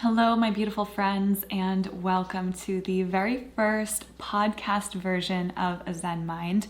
Hello, my beautiful friends, and welcome to the very first podcast version of A Zen Mind.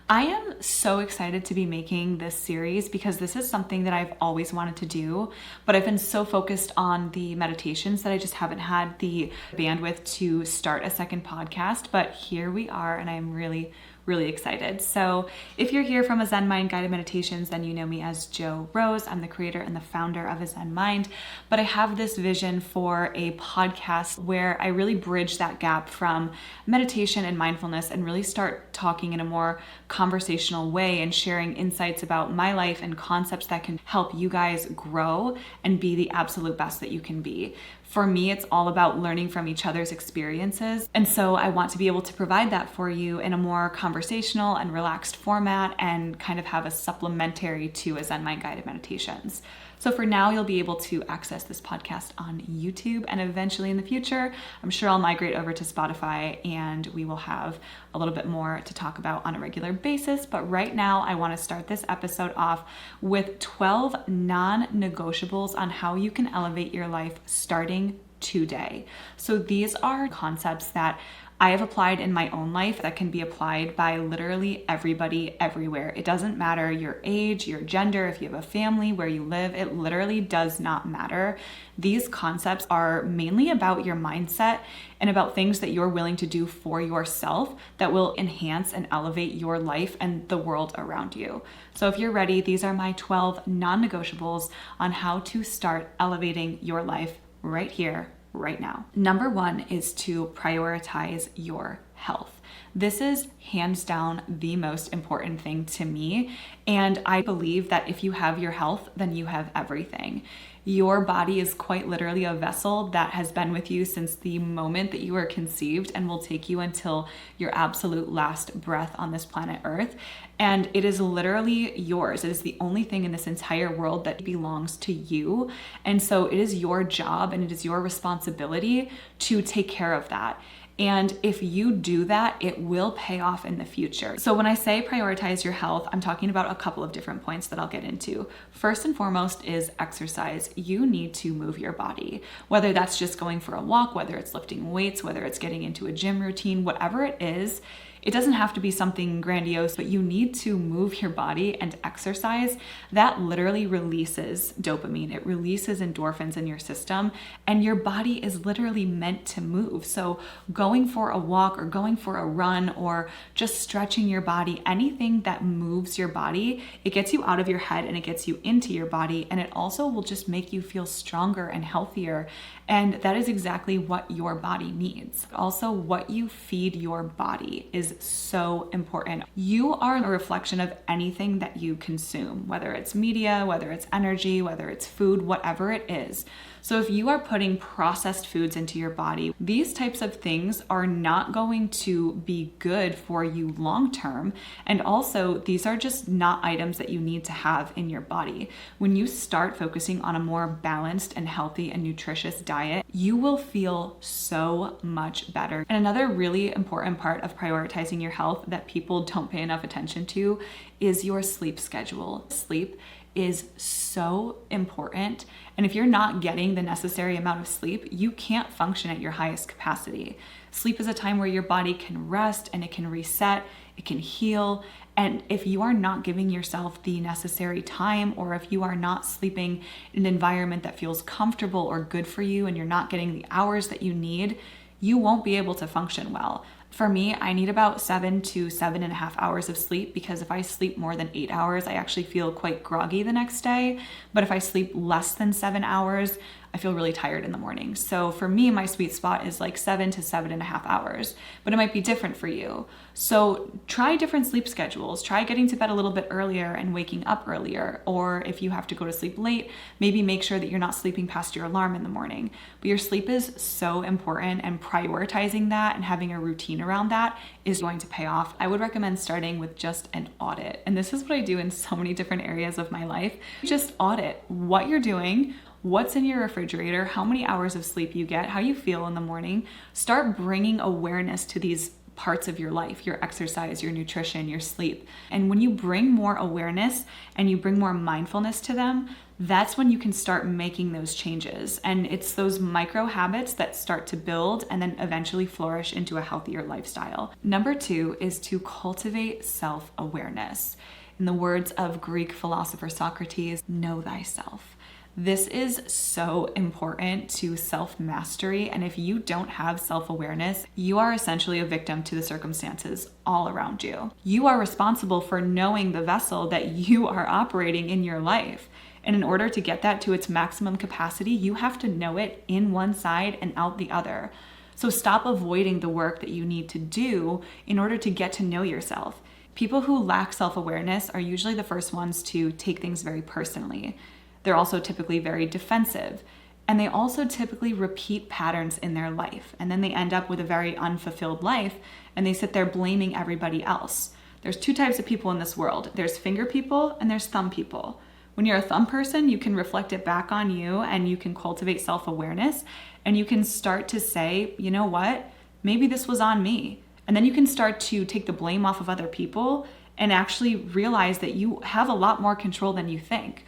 I am so excited to be making this series because this is something that I've always wanted to do, but I've been so focused on the meditations that I just haven't had the bandwidth to start a second podcast, but here we are, and I'm really excited. So if you're here from A Zen Mind Guided Meditations, then you know me as Jo Rose. I'm the creator and the founder of A Zen Mind, but I have this vision for a podcast where I really bridge that gap from meditation and mindfulness and really start talking in a more conversational way and sharing insights about my life and concepts that can help you guys grow and be the absolute best that you can be. For me, it's all about learning from each other's experiences. And so I want to be able to provide that for you in a more conversational and relaxed format and kind of have a supplementary to A Zen Mind Guided Meditations. So for now, you'll be able to access this podcast on YouTube, and eventually in the future, I'm sure I'll migrate over to Spotify and we will have a little bit more to talk about on a regular basis. But right now, I want to start this episode off with 12 non-negotiables on how you can elevate your life starting today. So these are concepts that I have applied in my own life that can be applied by literally everybody everywhere. It doesn't matter your age, your gender, if you have a family, where you live, it literally does not matter. These concepts are mainly about your mindset and about things that you're willing to do for yourself that will enhance and elevate your life and the world around you. So if you're ready, these are my 12 non-negotiables on how to start elevating your life right here, right now. Number one is to prioritize your health. This is hands down the most important thing to me. And I believe that if you have your health, then you have everything. Your body is quite literally a vessel that has been with you since the moment that you were conceived and will take you until your absolute last breath on this planet Earth. And it is literally yours. It is the only thing in this entire world that belongs to you. And so it is your job and it is your responsibility to take care of that. And if you do that, it will pay off in the future. So when I say prioritize your health, I'm talking about a couple of different points that I'll get into. First and foremost is exercise. You need to move your body, whether that's just going for a walk, whether it's lifting weights, whether it's getting into a gym routine, whatever it is. It doesn't have to be something grandiose, but you need to move your body and exercise. That literally releases dopamine. It releases endorphins in your system, and your body is literally meant to move. So going for a walk or going for a run or just stretching your body, anything that moves your body, it gets you out of your head and it gets you into your body, and it also will just make you feel stronger and healthier. And that is exactly what your body needs. Also, what you feed your body is so important. You are a reflection of anything that you consume, whether it's media, whether it's energy, whether it's food, whatever it is. So if you are putting processed foods into your body, these types of things are not going to be good for you long term. And also, these are just not items that you need to have in your body. When you start focusing on a more balanced and healthy and nutritious diet, you will feel so much better. And another really important part of prioritizing your health that people don't pay enough attention to is your sleep schedule. Sleep is so important. And if you're not getting the necessary amount of sleep, you can't function at your highest capacity. Sleep is a time where your body can rest and it can reset, it can heal. And if you are not giving yourself the necessary time, or if you are not sleeping in an environment that feels comfortable or good for you, and you're not getting the hours that you need, you won't be able to function well. For me, I need about 7 to 7.5 hours of sleep, because if I sleep more than 8 hours, I actually feel quite groggy the next day. But if I sleep less than 7 hours, I feel really tired in the morning. So for me, my sweet spot is like 7 to 7.5 hours, but it might be different for you. So try different sleep schedules. Try getting to bed a little bit earlier and waking up earlier. Or if you have to go to sleep late, maybe make sure that you're not sleeping past your alarm in the morning. But your sleep is so important, and prioritizing that and having a routine around that is going to pay off. I would recommend starting with just an audit. And this is what I do in so many different areas of my life. Just audit what you're doing, what's in your refrigerator, how many hours of sleep you get, how you feel in the morning. Start bringing awareness to these parts of your life, your exercise, your nutrition, your sleep. And when you bring more awareness and you bring more mindfulness to them, that's when you can start making those changes. And it's those micro habits that start to build and then eventually flourish into a healthier lifestyle. Number 2 is to cultivate self-awareness. In the words of Greek philosopher Socrates, know thyself. This is so important to self-mastery, and if you don't have self-awareness, you are essentially a victim to the circumstances all around you. You are responsible for knowing the vessel that you are operating in your life. And in order to get that to its maximum capacity, you have to know it in one side and out the other. So stop avoiding the work that you need to do in order to get to know yourself. People who lack self-awareness are usually the first ones to take things very personally. They're also typically very defensive, and they also typically repeat patterns in their life. And then they end up with a very unfulfilled life, and they sit there blaming everybody else. There's 2 types of people in this world. There's finger people and there's thumb people. When you're a thumb person, you can reflect it back on you and you can cultivate self-awareness, and you can start to say, you know what, maybe this was on me. And then you can start to take the blame off of other people and actually realize that you have a lot more control than you think.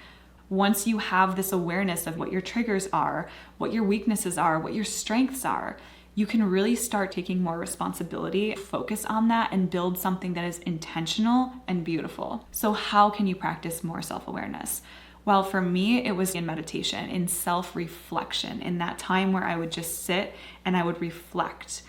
Once you have this awareness of what your triggers are, what your weaknesses are, what your strengths are, you can really start taking more responsibility, focus on that, and build something that is intentional and beautiful. So how can you practice more self-awareness? Well, for me, it was in meditation, in self-reflection, in that time where I would just sit and I would reflect.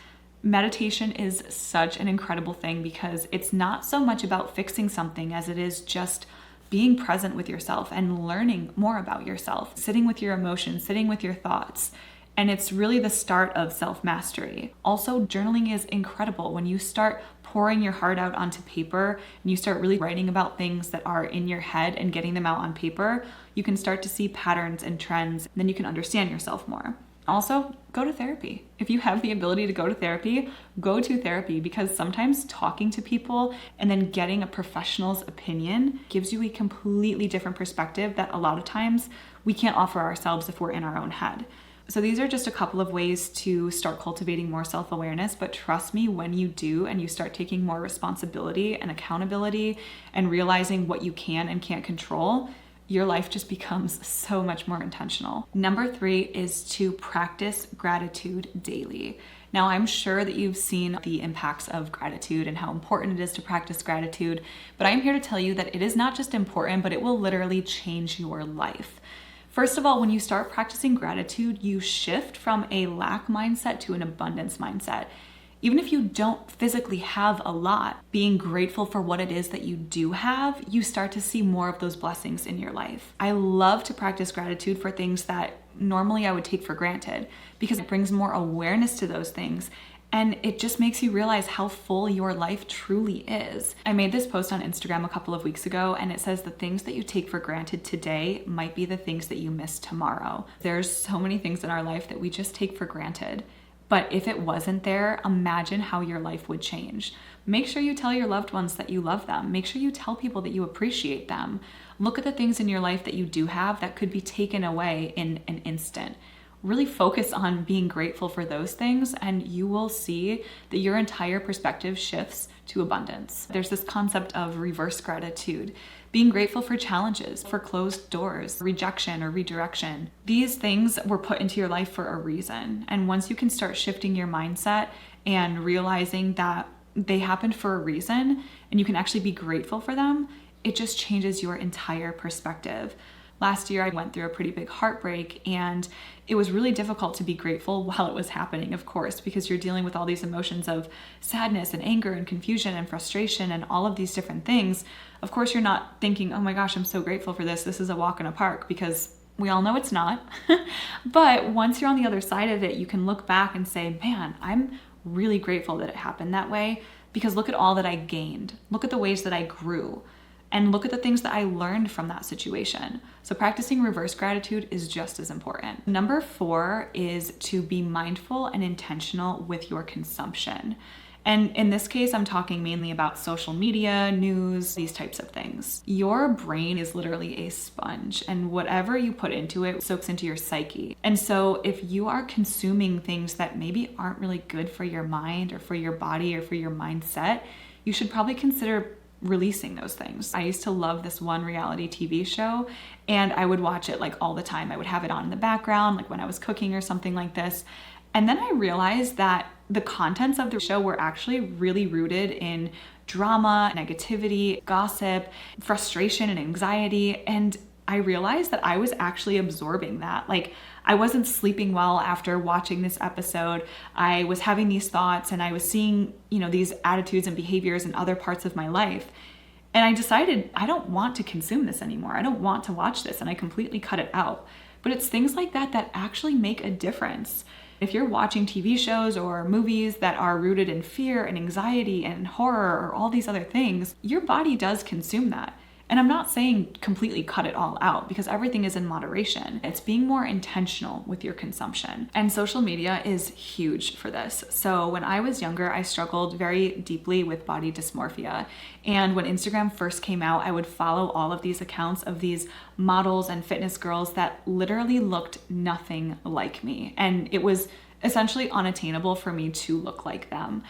Meditation is such an incredible thing because it's not so much about fixing something as it is just being present with yourself and learning more about yourself, sitting with your emotions, sitting with your thoughts. And it's really the start of self-mastery. Also, journaling is incredible. When you start pouring your heart out onto paper and you start really writing about things that are in your head and getting them out on paper, you can start to see patterns and trends, and then you can understand yourself more. Also, go to therapy. If you have the ability to go to therapy, go to therapy, because sometimes talking to people and then getting a professional's opinion gives you a completely different perspective that a lot of times we can't offer ourselves if we're in our own head. So these are just a couple of ways to start cultivating more self-awareness, but trust me, when you do and you start taking more responsibility and accountability and realizing what you can and can't control, your life just becomes so much more intentional. Number 3 is to practice gratitude daily. Now, I'm sure that you've seen the impacts of gratitude and how important it is to practice gratitude, but I'm here to tell you that it is not just important, but it will literally change your life. First of all, when you start practicing gratitude, you shift from a lack mindset to an abundance mindset. Even if you don't physically have a lot, being grateful for what it is that you do have, you start to see more of those blessings in your life. I love to practice gratitude for things that normally I would take for granted, because it brings more awareness to those things. And it just makes you realize how full your life truly is. I made this post on Instagram a couple of weeks ago, and it says the things that you take for granted today might be the things that you miss tomorrow. There's so many things in our life that we just take for granted. But if it wasn't there, imagine how your life would change. Make sure you tell your loved ones that you love them. Make sure you tell people that you appreciate them. Look at the things in your life that you do have that could be taken away in an instant. Really focus on being grateful for those things, and you will see that your entire perspective shifts to abundance. There's this concept of reverse gratitude, being grateful for challenges, for closed doors, rejection or redirection. These things were put into your life for a reason. And once you can start shifting your mindset and realizing that they happened for a reason and you can actually be grateful for them, it just changes your entire perspective. Last year, I went through a pretty big heartbreak, and it was really difficult to be grateful while it was happening, of course, because you're dealing with all these emotions of sadness and anger and confusion and frustration and all of these different things. Of course, you're not thinking, oh my gosh, I'm so grateful for this. This is a walk in a park, because we all know it's not. But once you're on the other side of it, you can look back and say, man, I'm really grateful that it happened that way, because look at all that I gained. Look at the ways that I grew. And look at the things that I learned from that situation. So practicing reverse gratitude is just as important. Number 4 is to be mindful and intentional with your consumption. And in this case, I'm talking mainly about social media, news, these types of things. Your brain is literally a sponge, and whatever you put into it soaks into your psyche. And so if you are consuming things that maybe aren't really good for your mind or for your body or for your mindset, you should probably consider releasing those things. I used to love this one reality TV show, and I would watch it like all the time. I would have it on in the background, like when I was cooking or something like this. And then I realized that the contents of the show were actually really rooted in drama, negativity, gossip, frustration, and anxiety. And I realized that I was actually absorbing that. Like, I wasn't sleeping well after watching this episode. I was having these thoughts and I was seeing, these attitudes and behaviors in other parts of my life. And I decided I don't want to consume this anymore. I don't want to watch this, and I completely cut it out. But it's things like that that actually make a difference. If you're watching TV shows or movies that are rooted in fear and anxiety and horror or all these other things, your body does consume that. And I'm not saying completely cut it all out, because everything is in moderation. It's being more intentional with your consumption. And social media is huge for this. So when I was younger, I struggled very deeply with body dysmorphia. And when Instagram first came out, I would follow all of these accounts of these models and fitness girls that literally looked nothing like me. And it was essentially unattainable for me to look like them.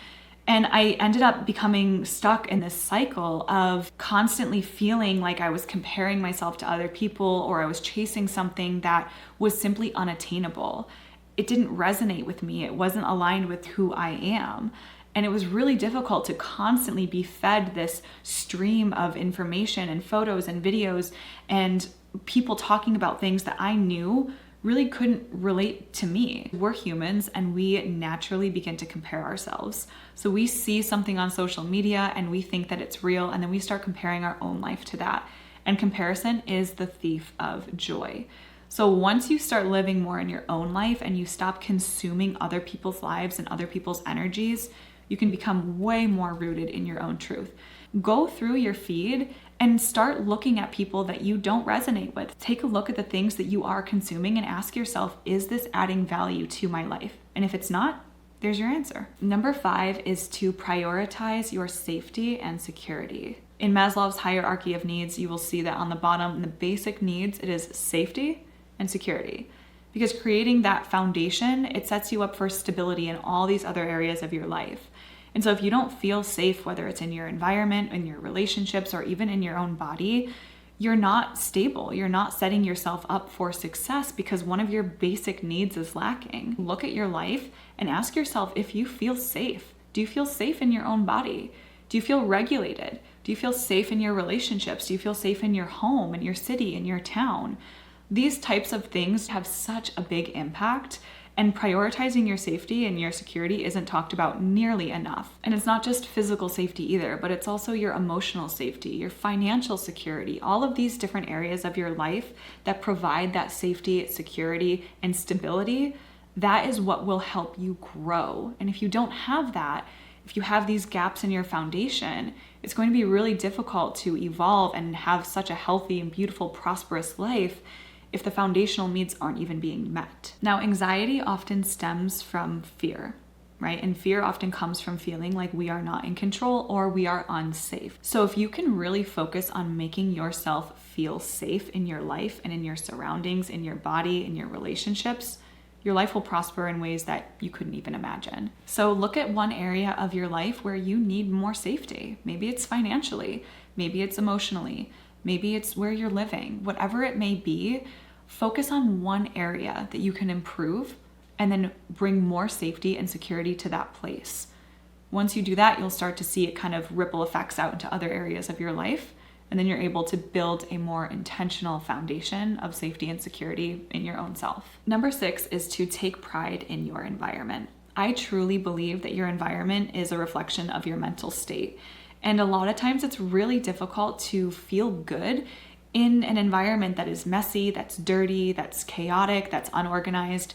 And I ended up becoming stuck in this cycle of constantly feeling like I was comparing myself to other people, or I was chasing something that was simply unattainable. It didn't resonate with me. It wasn't aligned with who I am. And it was really difficult to constantly be fed this stream of information and photos and videos and people talking about things that I knew really couldn't relate to me. We're humans, and we naturally begin to compare ourselves. So we see something on social media and we think that it's real, and then we start comparing our own life to that. And comparison is the thief of joy. So once you start living more in your own life and you stop consuming other people's lives and other people's energies, you can become way more rooted in your own truth. Go through your feed and start looking at people that you don't resonate with. Take a look at the things that you are consuming and ask yourself, is this adding value to my life? And if it's not, there's your answer. Number 5 is to prioritize your safety and security. In Maslow's hierarchy of needs, you will see that on the bottom, in the basic needs, it is safety and security. Because creating that foundation, it sets you up for stability in all these other areas of your life. And so if you don't feel safe, whether it's in your environment, in your relationships, or even in your own body, you're not stable. You're not setting yourself up for success because one of your basic needs is lacking. Look at your life and ask yourself if you feel safe. Do you feel safe in your own body? Do you feel regulated? Do you feel safe in your relationships? Do you feel safe in your home, in your city, in your town? These types of things have such a big impact. And prioritizing your safety and your security isn't talked about nearly enough. And it's not just physical safety either, but it's also your emotional safety, your financial security, all of these different areas of your life that provide that safety, security, and stability. That is what will help you grow. And if you don't have that, if you have these gaps in your foundation, it's going to be really difficult to evolve and have such a healthy and beautiful, prosperous life if the foundational needs aren't even being met. Now, anxiety often stems from fear, right? And fear often comes from feeling like we are not in control or we are unsafe. So if you can really focus on making yourself feel safe in your life and in your surroundings, in your body, in your relationships, your life will prosper in ways that you couldn't even imagine. So look at one area of your life where you need more safety. Maybe it's financially, maybe it's emotionally, maybe it's where you're living. Whatever it may be, focus on one area that you can improve and then bring more safety and security to that place. Once you do that, you'll start to see it kind of ripple effects out into other areas of your life. And then you're able to build a more intentional foundation of safety and security in your own self. Number 6 is to take pride in your environment. I truly believe that your environment is a reflection of your mental state. And a lot of times it's really difficult to feel good in an environment that is messy, that's dirty, that's chaotic, that's unorganized.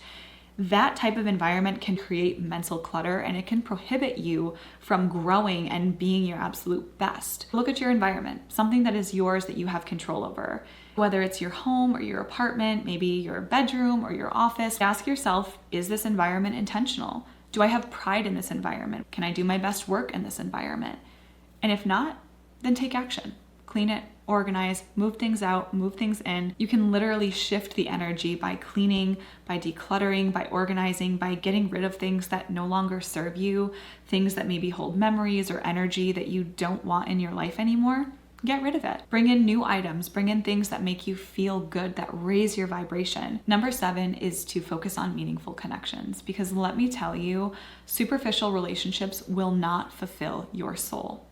That type of environment can create mental clutter, and it can prohibit you from growing and being your absolute best. Look at your environment, something that is yours that you have control over. Whether it's your home or your apartment, maybe your bedroom or your office, ask yourself, is this environment intentional? Do I have pride in this environment? Can I do my best work in this environment? And if not, then take action. Clean it, organize, move things out, move things in. You can literally shift the energy by cleaning, by decluttering, by organizing, by getting rid of things that no longer serve you, things that maybe hold memories or energy that you don't want in your life anymore. Get rid of it. Bring in new items, bring in things that make you feel good, that raise your vibration. Number 7 is to focus on meaningful connections, because let me tell you, superficial relationships will not fulfill your soul.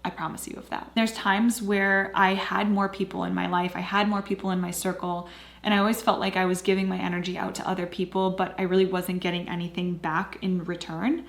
I promise you of that. There's times where I had more people in my life, I had more people in my circle, and I always felt like I was giving my energy out to other people, but I really wasn't getting anything back in return.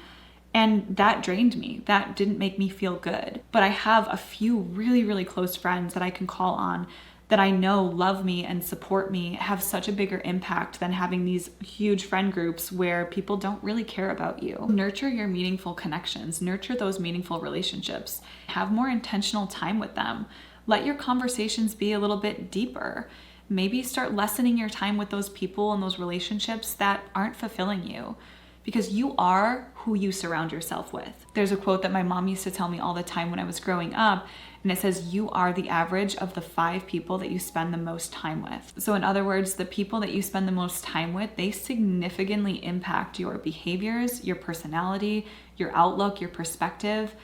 And that drained me. That didn't make me feel good. But I have a few really, really close friends that I can call on that I know love me and support me, have such a bigger impact than having these huge friend groups where people don't really care about you. Nurture your meaningful connections, nurture those meaningful relationships, have more intentional time with them. Let your conversations be a little bit deeper. Maybe start lessening your time with those people and those relationships that aren't fulfilling you, because you are who you surround yourself with. There's a quote that my mom used to tell me all the time when I was growing up, and it says, you are the average of the 5 people that you spend the most time with. So in other words, the people that you spend the most time with, they significantly impact your behaviors, your personality, your outlook, your perspective.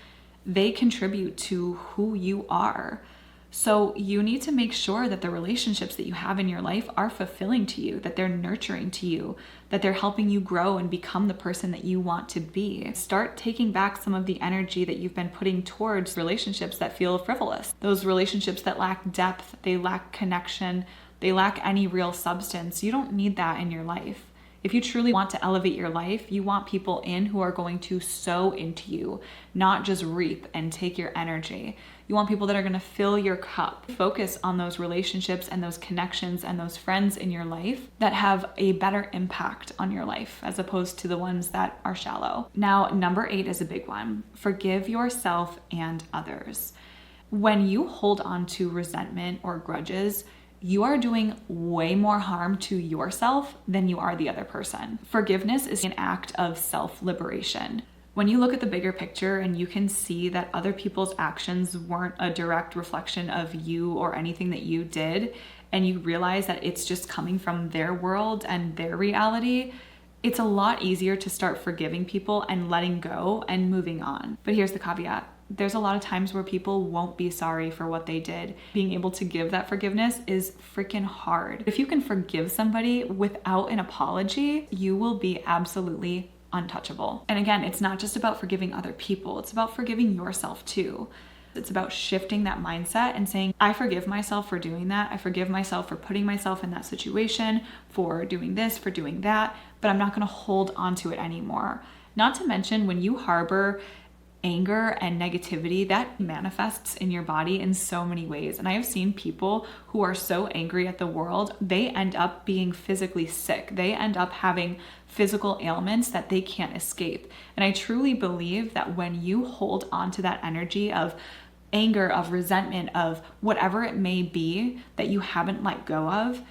They contribute to who you are. So you need to make sure that the relationships that you have in your life are fulfilling to you, that they're nurturing to you, that they're helping you grow and become the person that you want to be. Start taking back some of the energy that you've been putting towards relationships that feel frivolous. Those relationships that lack depth, they lack connection, they lack any real substance. You don't need that in your life. If you truly want to elevate your life, you want people in who are going to sow into you, not just reap and take your energy. You want people that are going to fill your cup. Focus on those relationships and those connections and those friends in your life that have a better impact on your life as opposed to the ones that are shallow. Now, number 8 is a big one. Forgive yourself and others. When you hold on to resentment or grudges, you are doing way more harm to yourself than you are the other person. Forgiveness is an act of self-liberation. When you look at the bigger picture and you can see that other people's actions weren't a direct reflection of you or anything that you did, and you realize that it's just coming from their world and their reality, it's a lot easier to start forgiving people and letting go and moving on. But here's the caveat. There's a lot of times where people won't be sorry for what they did. Being able to give that forgiveness is freaking hard. If you can forgive somebody without an apology, you will be absolutely untouchable. And again, it's not just about forgiving other people, it's about forgiving yourself too. It's about shifting that mindset and saying, I forgive myself for doing that. I forgive myself for putting myself in that situation, for doing this, for doing that, but I'm not going to hold on to it anymore. Not to mention, when you harbor anger and negativity, that manifests in your body in so many ways. And I have seen people who are so angry at the world, they end up being physically sick. They end up having physical ailments that they can't escape. And I truly believe that when you hold on to that energy of anger, of resentment, of whatever it may be that you haven't let go of,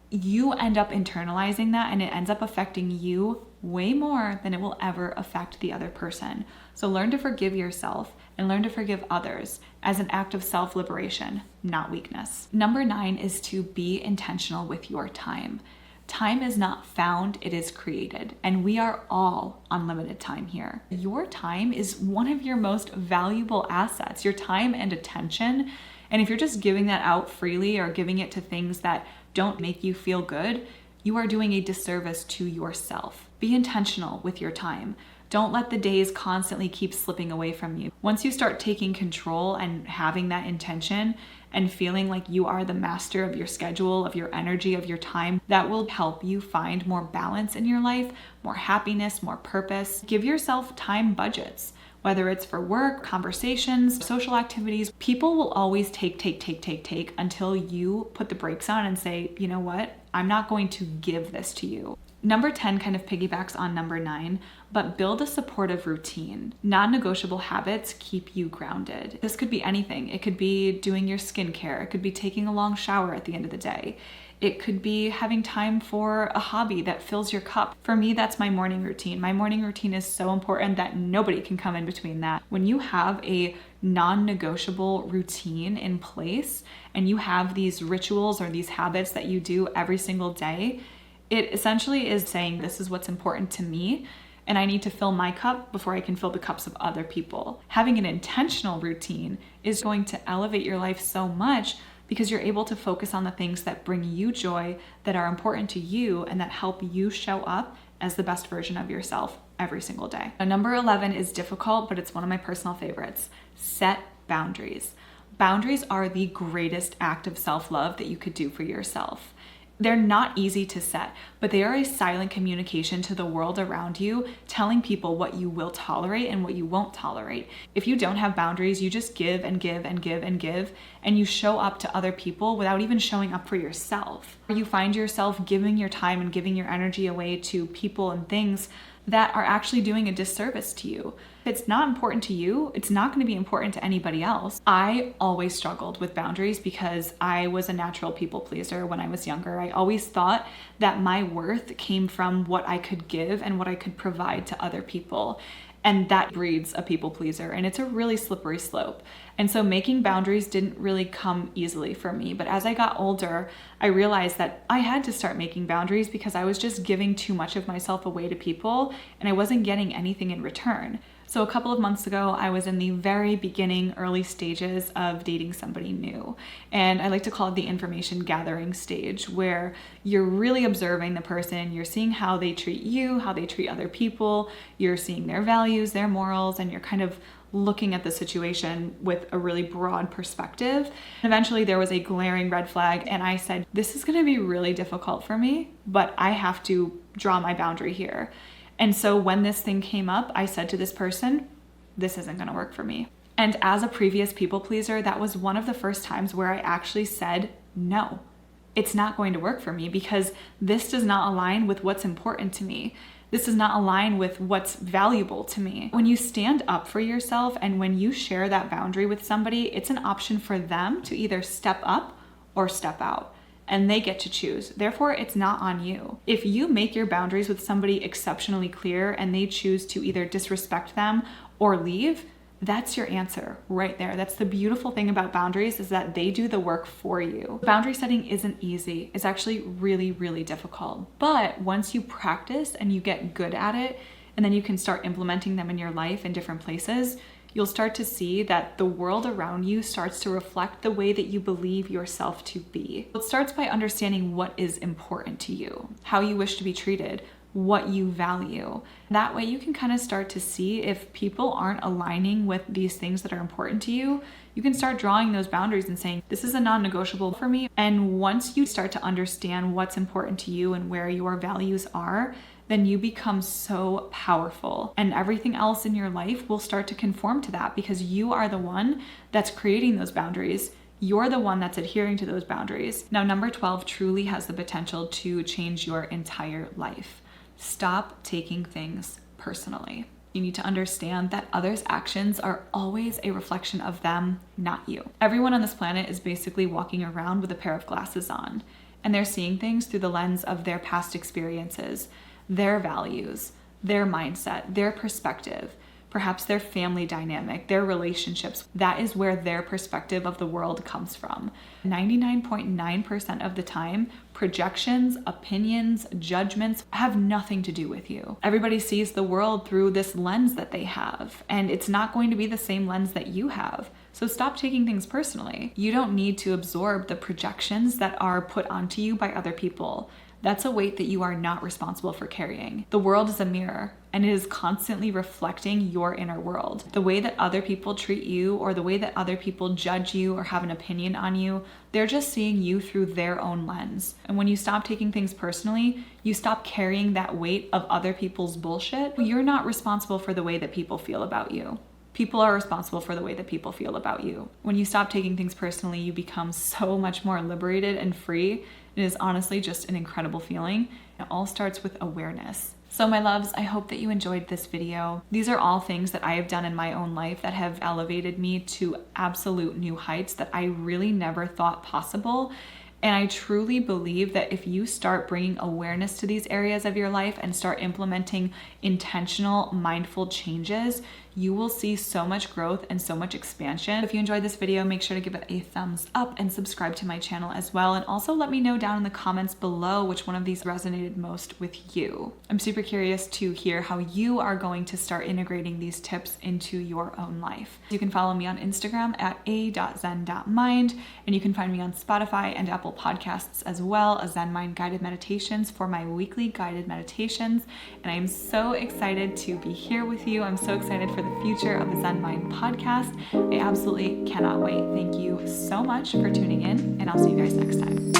you end up internalizing that, and it ends up affecting you way more than it will ever affect the other person. So learn to forgive yourself and learn to forgive others as an act of self-liberation, not weakness. Number 9 is to be intentional with your time. Time is not found, it is created. And we are all on limited time here. Your time is one of your most valuable assets, your time and attention. And if you're just giving that out freely or giving it to things that don't make you feel good, you are doing a disservice to yourself. Be intentional with your time. Don't let the days constantly keep slipping away from you. Once you start taking control and having that intention and feeling like you are the master of your schedule, of your energy, of your time, that will help you find more balance in your life, more happiness, more purpose. Give yourself time budgets. Whether it's for work, conversations, social activities, people will always take until you put the brakes on and say, you know what? I'm not going to give this to you. Number 10 kind of piggybacks on number 9, but build a supportive routine. Non-negotiable habits keep you grounded. This could be anything. It could be doing your skincare. It could be taking a long shower at the end of the day. It could be having time for a hobby that fills your cup. For me, that's my morning routine. My morning routine is so important that nobody can come in between that. When you have a non-negotiable routine in place and you have these rituals or these habits that you do every single day, it essentially is saying, this is what's important to me, and I need to fill my cup before I can fill the cups of other people. Having an intentional routine is going to elevate your life so much because you're able to focus on the things that bring you joy, that are important to you, and that help you show up as the best version of yourself every single day. Now, number 11 is difficult, but it's one of my personal favorites. Set boundaries. Boundaries are the greatest act of self-love that you could do for yourself. They're not easy to set, but they are a silent communication to the world around you, telling people what you will tolerate and what you won't tolerate. If you don't have boundaries, you just give and give and give and give, and you show up to other people without even showing up for yourself. You find yourself giving your time and giving your energy away to people and things that are actually doing a disservice to you. If it's not important to you, it's not going to be important to anybody else. I always struggled with boundaries because I was a natural people pleaser when I was younger. I always thought that my worth came from what I could give and what I could provide to other people. And that breeds a people pleaser, and it's a really slippery slope. And so making boundaries didn't really come easily for me. But as I got older, I realized that I had to start making boundaries because I was just giving too much of myself away to people and I wasn't getting anything in return. So a couple of months ago, I was in the very beginning, early stages of dating somebody new. And I like to call it the information gathering stage, where you're really observing the person, you're seeing how they treat you, how they treat other people, you're seeing their values, their morals, and you're kind of looking at the situation with a really broad perspective. And eventually there was a glaring red flag, and I said, this is gonna be really difficult for me, but I have to draw my boundary here. And so when this thing came up, I said to this person, this isn't gonna work for me. And as a previous people pleaser, that was one of the first times where I actually said, no, it's not going to work for me because this does not align with what's important to me. This does not align with what's valuable to me. When you stand up for yourself and when you share that boundary with somebody, it's an option for them to either step up or step out. And they get to choose. Therefore, it's not on you. If you make your boundaries with somebody exceptionally clear and they choose to either disrespect them or leave, that's your answer right there. That's the beautiful thing about boundaries, is that they do the work for you. Boundary setting isn't easy. It's actually really, really difficult. But once you practice and you get good at it, and then you can start implementing them in your life in different places, you'll start to see that the world around you starts to reflect the way that you believe yourself to be. It starts by understanding what is important to you, how you wish to be treated, what you value. That way you can kind of start to see if people aren't aligning with these things that are important to you. You can start drawing those boundaries and saying, this is a non-negotiable for me. And once you start to understand what's important to you and where your values are, then you become so powerful, and everything else in your life will start to conform to that because you are the one that's creating those boundaries. You're the one that's adhering to those boundaries. Now, number 12 truly has the potential to change your entire life. Stop taking things personally. You need to understand that others' actions are always a reflection of them, not you. Everyone on this planet is basically walking around with a pair of glasses on, and they're seeing things through the lens of their past experiences, their values, their mindset, their perspective, perhaps their family dynamic, their relationships. That is where their perspective of the world comes from. 99.9% of the time, projections, opinions, judgments have nothing to do with you. Everybody sees the world through this lens that they have, and it's not going to be the same lens that you have. So stop taking things personally. You don't need to absorb the projections that are put onto you by other people. That's a weight that you are not responsible for carrying. The world is a mirror, and it is constantly reflecting your inner world. The way that other people treat you, or the way that other people judge you or have an opinion on you, they're just seeing you through their own lens. And when you stop taking things personally, you stop carrying that weight of other people's bullshit. You're not responsible for the way that people feel about you. People are responsible for the way that people feel about you. When you stop taking things personally, you become so much more liberated and free. It is honestly just an incredible feeling. It all starts with awareness. So my loves, I hope that you enjoyed this video. These are all things that I have done in my own life that have elevated me to absolute new heights that I really never thought possible. And I truly believe that if you start bringing awareness to these areas of your life and start implementing intentional, mindful changes, you will see so much growth and so much expansion. If you enjoyed this video, make sure to give it a thumbs up and subscribe to my channel as well. And also let me know down in the comments below which one of these resonated most with you. I'm super curious to hear how you are going to start integrating these tips into your own life. You can follow me on Instagram at a.zen.mind, and you can find me on Spotify and Apple Podcasts as well, A Zen Mind Guided Meditations, for my weekly guided meditations. And I am so excited to be here with you. I'm so excited for the future of the Zen Mind Podcast. I absolutely cannot wait. Thank you so much for tuning in, and I'll see you guys next time.